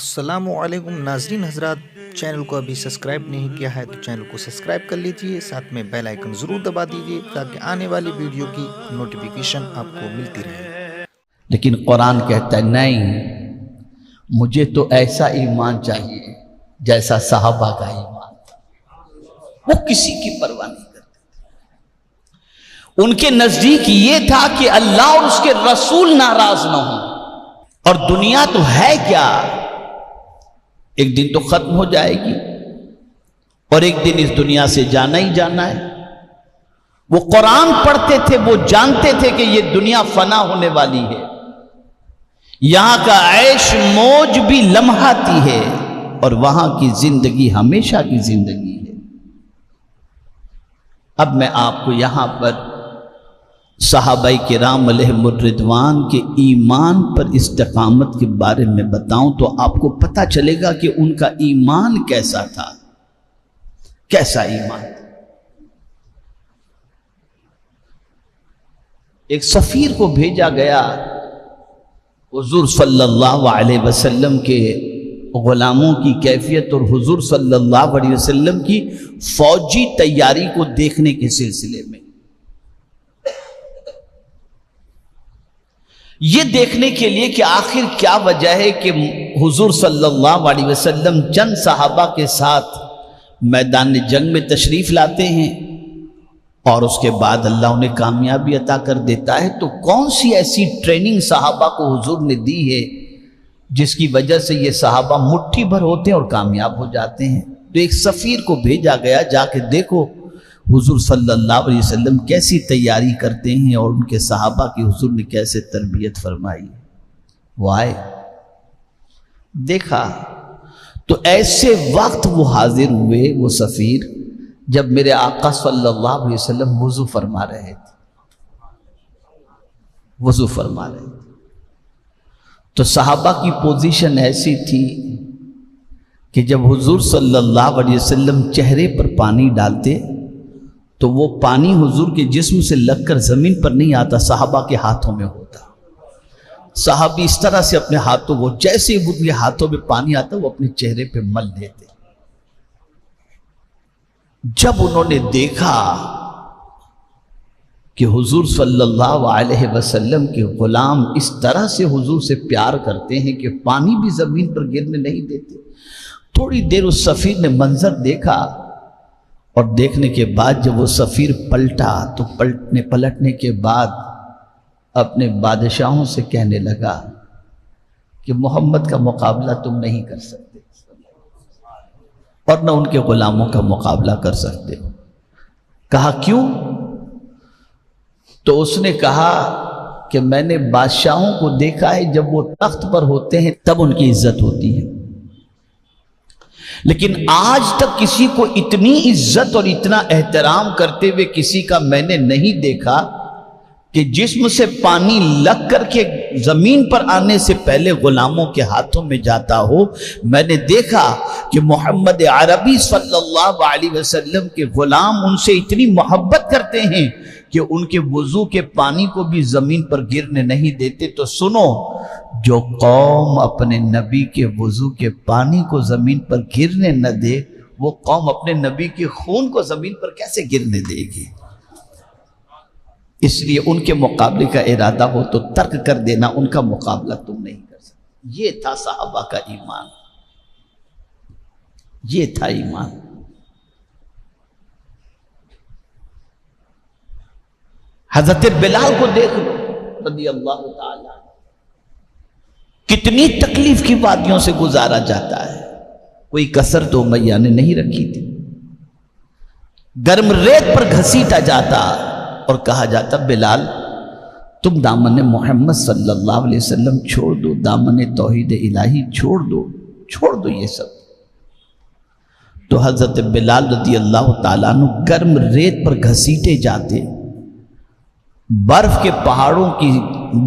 السلام علیکم ناظرین حضرات، چینل کو ابھی سبسکرائب نہیں کیا ہے تو چینل کو سبسکرائب کر لیجئے، ساتھ میں بیل آئیکن ضرور دبا دیجئے تاکہ آنے والی ویڈیو کی نوٹیفیکیشن آپ کو ملتی رہے۔ لیکن قرآن کہتا ہے نہیں، مجھے تو ایسا ایمان چاہیے جیسا صحابہ کا ایمان تھا۔ وہ کسی کی پرواہ نہیں کرتے تھے۔ ان کے نزدیک یہ تھا کہ اللہ اور اس کے رسول ناراض نہ ہوں، اور دنیا تو ہے کیا، ایک دن تو ختم ہو جائے گی اور ایک دن اس دنیا سے جانا ہی جانا ہے۔ وہ قرآن پڑھتے تھے، وہ جانتے تھے کہ یہ دنیا فنا ہونے والی ہے، یہاں کا عیش موج بھی لمحاتی ہے اور وہاں کی زندگی ہمیشہ کی زندگی ہے۔ اب میں آپ کو یہاں پر صحابہ کرام علیہم الرضوان کے ایمان پر استقامت کے بارے میں بتاؤں تو آپ کو پتہ چلے گا کہ ان کا ایمان کیسا تھا، کیسا ایمان تھا۔ ایک سفیر کو بھیجا گیا حضور صلی اللہ علیہ وسلم کے غلاموں کی کیفیت اور حضور صلی اللہ علیہ وسلم کی فوجی تیاری کو دیکھنے کے سلسلے میں، یہ دیکھنے کے لیے کہ آخر کیا وجہ ہے کہ حضور صلی اللہ علیہ وسلم چند صحابہ کے ساتھ میدان جنگ میں تشریف لاتے ہیں اور اس کے بعد اللہ انہیں کامیابی عطا کر دیتا ہے، تو کون سی ایسی ٹریننگ صحابہ کو حضور نے دی ہے جس کی وجہ سے یہ صحابہ مٹھی بھر ہوتے ہیں اور کامیاب ہو جاتے ہیں۔ تو ایک سفیر کو بھیجا گیا، جا کے دیکھو حضور صلی اللہ علیہ وسلم کیسی تیاری کرتے ہیں اور ان کے صحابہ کی حضور نے کیسے تربیت فرمائی۔ وہ آئے، دیکھا تو ایسے وقت وہ حاضر ہوئے، وہ سفیر، جب میرے آقا صلی اللہ علیہ وسلم وضو فرما رہے تھے، وضو فرما رہے تھے۔ تو صحابہ کی پوزیشن ایسی تھی کہ جب حضور صلی اللہ علیہ وسلم چہرے پر پانی ڈالتے تو وہ پانی حضور کے جسم سے لگ کر زمین پر نہیں آتا، صحابہ کے ہاتھوں میں ہوتا۔ صحابی اس طرح سے اپنے ہاتھوں کو، جیسے وہ کے ہاتھوں میں پانی آتا وہ اپنے چہرے پہ مل لیتے۔ جب انہوں نے دیکھا کہ حضور صلی اللہ علیہ وسلم کے غلام اس طرح سے حضور سے پیار کرتے ہیں کہ پانی بھی زمین پر گرنے نہیں دیتے، تھوڑی دیر اس سفیر نے منظر دیکھا، اور دیکھنے کے بعد جب وہ سفیر پلٹا تو پلٹنے کے بعد اپنے بادشاہوں سے کہنے لگا کہ محمد کا مقابلہ تم نہیں کر سکتے اور نہ ان کے غلاموں کا مقابلہ کر سکتے۔ کہا کیوں؟ تو اس نے کہا کہ میں نے بادشاہوں کو دیکھا ہے جب وہ تخت پر ہوتے ہیں تب ان کی عزت ہوتی ہے، لیکن آج تک کسی کو اتنی عزت اور اتنا احترام کرتے ہوئے کسی کا میں نے نہیں دیکھا کہ جسم سے پانی لگ کر کے زمین پر آنے سے پہلے غلاموں کے ہاتھوں میں جاتا ہو۔ میں نے دیکھا کہ محمد عربی صلی اللہ علیہ وسلم کے غلام ان سے اتنی محبت کرتے ہیں کہ ان کے وضو کے پانی کو بھی زمین پر گرنے نہیں دیتے۔ تو سنو، جو قوم اپنے نبی کے وضو کے پانی کو زمین پر گرنے نہ دے، وہ قوم اپنے نبی کے خون کو زمین پر کیسے گرنے دے گی؟ اس لیے ان کے مقابلے کا ارادہ ہو تو ترک کر دینا، ان کا مقابلہ تم نہیں کر سکتے۔ یہ تھا صحابہ کا ایمان، یہ تھا ایمان۔ حضرت بلال کو دیکھ لو رضی اللہ تعالی، کتنی تکلیف کی وادیوں سے گزارا جاتا ہے، کوئی کسر تو امیہ نے نہیں رکھی تھی۔ گرم ریت پر گھسیٹا جاتا اور کہا جاتا بلال تم دامن محمد صلی اللہ علیہ وسلم چھوڑ دو، دامن توحید الہی چھوڑ دو یہ سب۔ تو حضرت بلال رضی اللہ تعالیٰ عنہ گرم ریت پر گھسیٹے جاتے، برف کے پہاڑوں کی،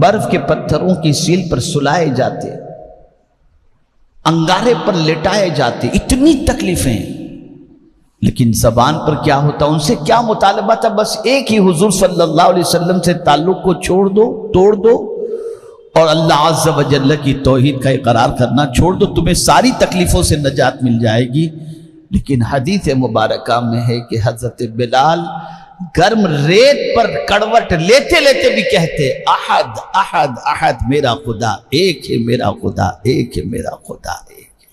برف کے پتھروں کی سیل پر سلائے جاتے، انگارے پر لٹائے جاتے، اتنی تکلیفیں، لیکن زبان پر کیا ہوتا، ان سے کیا مطالبہ تھا؟ بس ایک ہی، حضور صلی اللہ علیہ وسلم سے تعلق کو چھوڑ دو، توڑ دو، اور اللہ عز و جل کی توحید کا اقرار کرنا چھوڑ دو، تمہیں ساری تکلیفوں سے نجات مل جائے گی۔ لیکن حدیث مبارکہ میں ہے کہ حضرت بلال گرم ریت پر کڑوٹ لیتے لیتے بھی کہتے احد احد احد، میرا خدا ایک ہے، میرا خدا ایک ہے، میرا خدا ایک ہے۔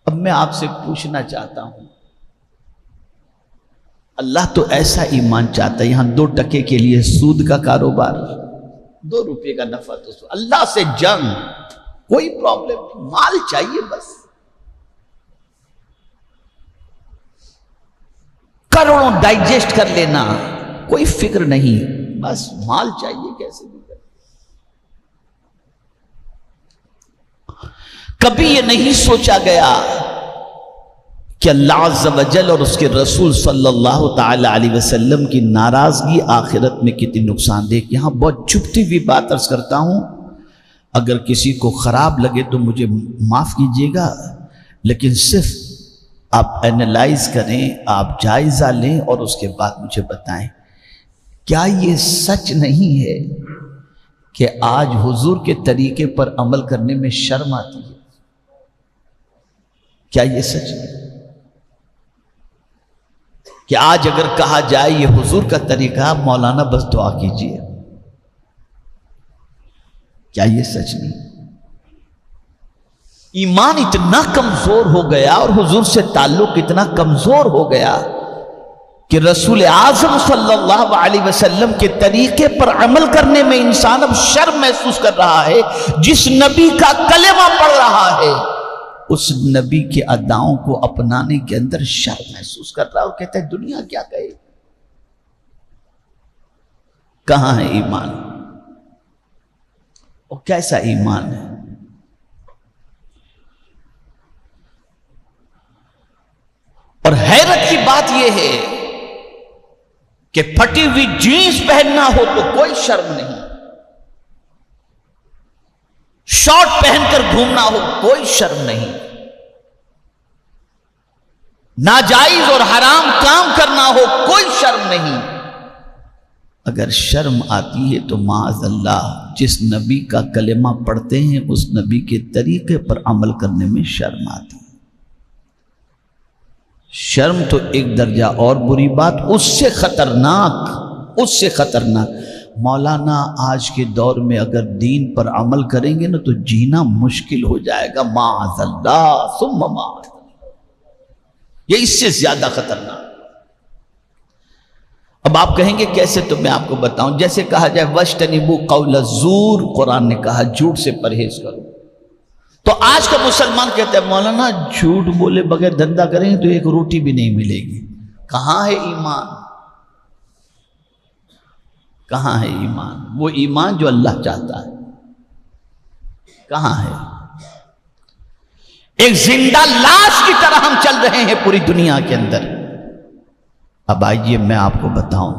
اب میں آپ سے پوچھنا چاہتا ہوں، اللہ تو ایسا ایمان چاہتا ہے، یہاں 2 ٹکے کے لیے سود کا کاروبار، 2 روپے کا نفع، تو اللہ سے جنگ، کوئی پرابلم نہیں، مال چاہیے بس، کروڑوں ڈائجسٹ کر لینا، کوئی فکر نہیں، بس مال چاہیے کیسے بھی کر۔ کبھی یہ نہیں سوچا گیا کہ اللہ عز و جل اور اس کے رسول صلی اللہ تعالی علیہ وسلم کی ناراضگی آخرت میں کتنی نقصان دہ۔ یہاں بہت چھپتی ہوئی بات عرض کرتا ہوں، اگر کسی کو خراب لگے تو مجھے معاف کیجیے گا، لیکن صرف آپ اینالائز کریں، آپ جائزہ لیں اور اس کے بعد مجھے بتائیں، کیا یہ سچ نہیں ہے کہ آج حضور کے طریقے پر عمل کرنے میں شرم آتی ہے؟ کیا یہ سچ ہے کہ آج اگر کہا جائے یہ حضور کا طریقہ، مولانا بس دعا کیجئے، کیا یہ سچ نہیں؟ ایمان اتنا کمزور ہو گیا اور حضور سے تعلق اتنا کمزور ہو گیا کہ رسول اعظم صلی اللہ علیہ وسلم کے طریقے پر عمل کرنے میں انسان اب شرم محسوس کر رہا ہے۔ جس نبی کا کلمہ پڑھ رہا ہے اس نبی کے اداؤں کو اپنانے کے اندر شرم محسوس کر رہا ہے، اور کہتا ہے دنیا کیا کہے۔ کہاں ہے ایمان؟ اور کیسا ایمان ہے؟ اور حیرت کی بات یہ ہے کہ پھٹی ہوئی جینس پہننا ہو تو کوئی شرم نہیں، شارٹ پہن کر گھومنا ہو کوئی شرم نہیں، ناجائز اور حرام کام کرنا ہو کوئی شرم نہیں۔ اگر شرم آتی ہے تو معاذ اللہ جس نبی کا کلمہ پڑھتے ہیں اس نبی کے طریقے پر عمل کرنے میں شرم آتی ہے۔ شرم تو ایک درجہ اور بری بات، اس سے خطرناک مولانا آج کے دور میں اگر دین پر عمل کریں گے نا تو جینا مشکل ہو جائے گا، معاذ اللہ ثم معاذ اللہ، یہ اس سے زیادہ خطرناک۔ اب آپ کہیں گے کیسے؟ تو میں آپ کو بتاؤں، جیسے کہا جائے وَاجْتَنِبُوا قَوْلَ الزُّورِ، قرآن نے کہا جھوٹ سے پرہیز کرو، تو آج کا مسلمان کہتا ہے مولانا جھوٹ بولے بغیر دھندا کریں تو ایک روٹی بھی نہیں ملے گی۔ کہاں ہے ایمان؟ کہاں ہے ایمان؟ وہ ایمان جو اللہ چاہتا ہے کہاں ہے؟ ایک زندہ لاش کی طرح ہم چل رہے ہیں پوری دنیا کے اندر۔ اب آئیے میں آپ کو بتاؤں،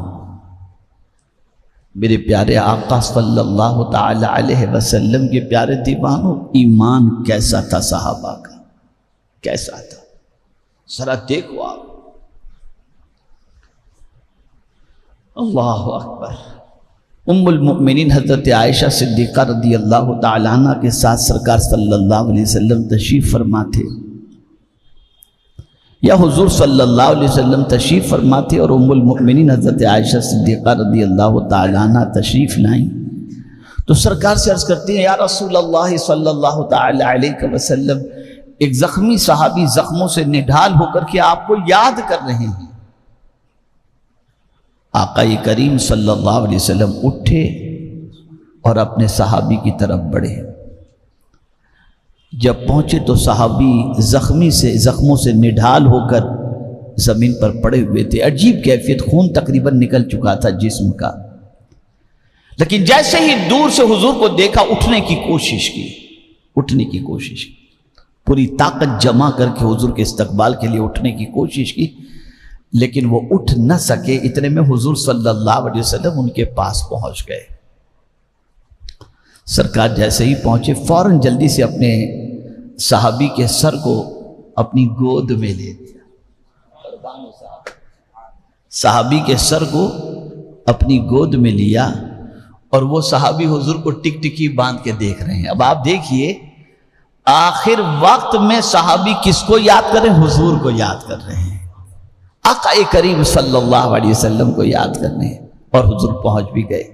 میرے پیارے آقا صلی اللہ تعالی علیہ وسلم کے پیارے دیوانوں، ایمان کیسا تھا صحابہ کا، کیسا تھا؟ ذرا دیکھو آپ، اللہ اکبر۔ ام المؤمنین حضرت عائشہ صدیقہ رضی اللہ تعالیٰ عنہ کے ساتھ سرکار صلی اللہ علیہ وسلم تشریف فرما تھے، یا حضور صلی اللہ علیہ وسلم تشریف فرما تھے اور ام المؤمنین حضرت عائشہ صدیقہ رضی اللہ تعالیٰ عنہ تشریف لائیں تو سرکار سے عرض کرتے ہیں یا رسول اللہ صلی اللہ تعالیٰ علیہ وسلم، ایک زخمی صحابی زخموں سے نڈھال ہو کر کے آپ کو یاد کر رہے ہیں۔ آقا کریم صلی اللہ علیہ وسلم اٹھے اور اپنے صحابی کی طرف بڑھے، جب پہنچے تو صحابی زخموں سے نڈھال ہو کر زمین پر پڑے ہوئے تھے، عجیب کیفیت، خون تقریباً نکل چکا تھا جسم کا، لیکن جیسے ہی دور سے حضور کو دیکھا اٹھنے کی کوشش کی، پوری طاقت جمع کر کے حضور کے استقبال کے لیے اٹھنے کی کوشش کی، لیکن وہ اٹھ نہ سکے۔ اتنے میں حضور صلی اللہ علیہ وسلم ان کے پاس پہنچ گئے۔ سرکار جیسے ہی پہنچے فوراً جلدی سے اپنے صحابی کے سر کو اپنی گود میں لے لیا، صحابی کے سر کو اپنی گود میں لیا اور وہ صحابی حضور کو ٹک ٹکی باندھ کے دیکھ رہے ہیں۔ اب آپ دیکھیے آخر وقت میں صحابی کس کو یاد کر رہے ہیں؟ حضور کو یاد کر رہے ہیں، آقا کریم صلی اللہ علیہ وسلم کو یاد کرنے ہیں۔ اور حضور پہنچ بھی گئے۔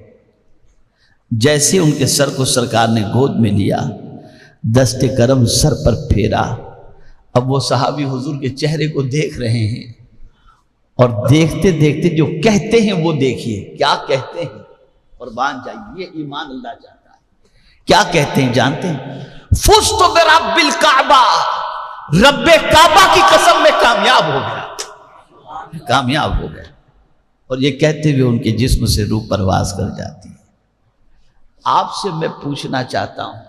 جیسے ان کے سر کو سرکار نے گود میں لیا، دست کرم سر پر پھیرا، اب وہ صحابی حضور کے چہرے کو دیکھ رہے ہیں، اور دیکھتے دیکھتے جو کہتے ہیں وہ دیکھیے کیا کہتے ہیں۔ قربان جائیے، یہ ایمان اللہ چاہتا ہے۔ کیا کہتے ہیں جانتے ہیں؟ فزت برب الکعبہ، رب کعبہ کی قسم میں کامیاب ہو گیا، کامیاب ہو گیا۔ اور یہ کہتے ہوئے ان کے جسم سے روح پرواز کر جاتی ہے۔ آپ سے میں پوچھنا چاہتا ہوں،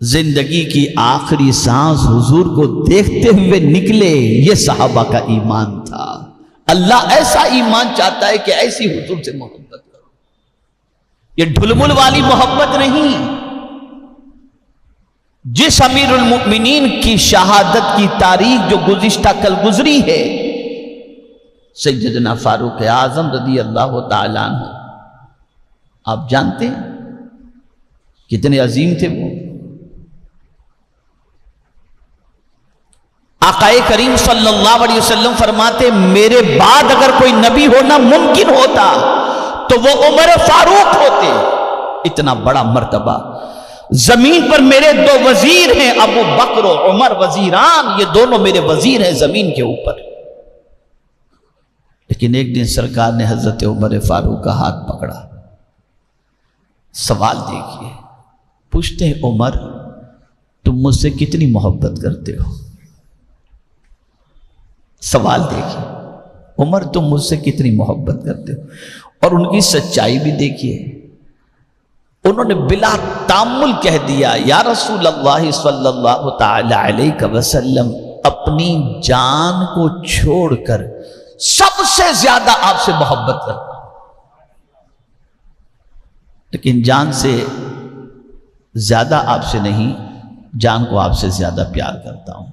زندگی کی آخری سانس حضور کو دیکھتے ہوئے نکلے، یہ صحابہ کا ایمان تھا۔ اللہ ایسا ایمان چاہتا ہے کہ ایسی حضور سے محبت کرو، یہ ڈھلمل والی محبت نہیں۔ جس امیر المؤمنین کی شہادت کی تاریخ جو گزشتہ کل گزری ہے، سیدنا فاروق اعظم رضی اللہ تعالیٰ عنہ، آپ جانتے ہیں کتنے عظیم تھے وہ۔ آقا کریم صلی اللہ علیہ وسلم فرماتے میرے بعد اگر کوئی نبی ہونا ممکن ہوتا تو وہ عمر فاروق ہوتے۔ اتنا بڑا مرتبہ۔ زمین پر میرے دو وزیر ہیں، ابو بکر و عمر وزیران، یہ دونوں میرے وزیر ہیں زمین کے اوپر۔ لیکن ایک دن سرکار نے حضرت عمر فاروق کا ہاتھ پکڑا۔ سوال دیکھیے، پوچھتے ہیں عمر تم مجھ سے کتنی محبت کرتے ہو؟ سوال دیکھیے، عمر تم مجھ سے کتنی محبت کرتے ہو؟ اور ان کی سچائی بھی دیکھیے، انہوں نے بلا تامل کہہ دیا یا رسول اللہ صلی اللہ تعالی علیہ وسلم، اپنی جان کو چھوڑ کر سب سے زیادہ آپ سے محبت کرتا ہوں، لیکن جان سے زیادہ آپ سے نہیں، جان کو آپ سے زیادہ پیار کرتا ہوں،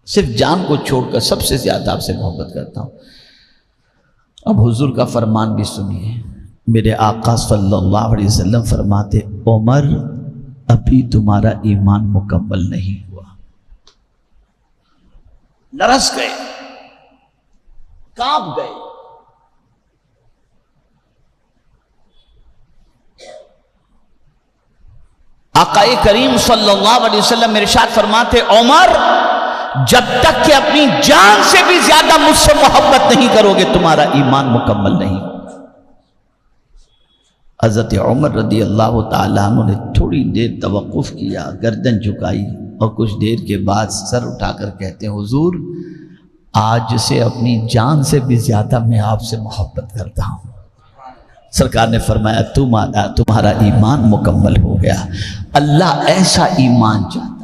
صرف جان کو چھوڑ کر سب سے زیادہ آپ سے محبت کرتا ہوں۔ اب حضور کا فرمان بھی سنیے، میرے آقا صلی اللہ علیہ وسلم فرماتے عمر ابھی تمہارا ایمان مکمل نہیں ہوا۔ لرز گئے، کانپ گئے۔ آقا کریم صلی اللہ علیہ وسلم ارشاد فرماتے عمر جب تک کہ اپنی جان سے بھی زیادہ مجھ سے محبت نہیں کرو گے تمہارا ایمان مکمل نہیں ہوگا۔ حضرت عمر رضی اللہ تعالیٰ عنہ نے تھوڑی دیر توقف کیا، گردن جھکائی، اور کچھ دیر کے بعد سر اٹھا کر کہتے ہیں حضور آج سے اپنی جان سے بھی زیادہ میں آپ سے محبت کرتا ہوں۔ سرکار نے فرمایا تمہارا ایمان مکمل ہو گیا۔ اللہ ایسا ایمان چاہتا ہے۔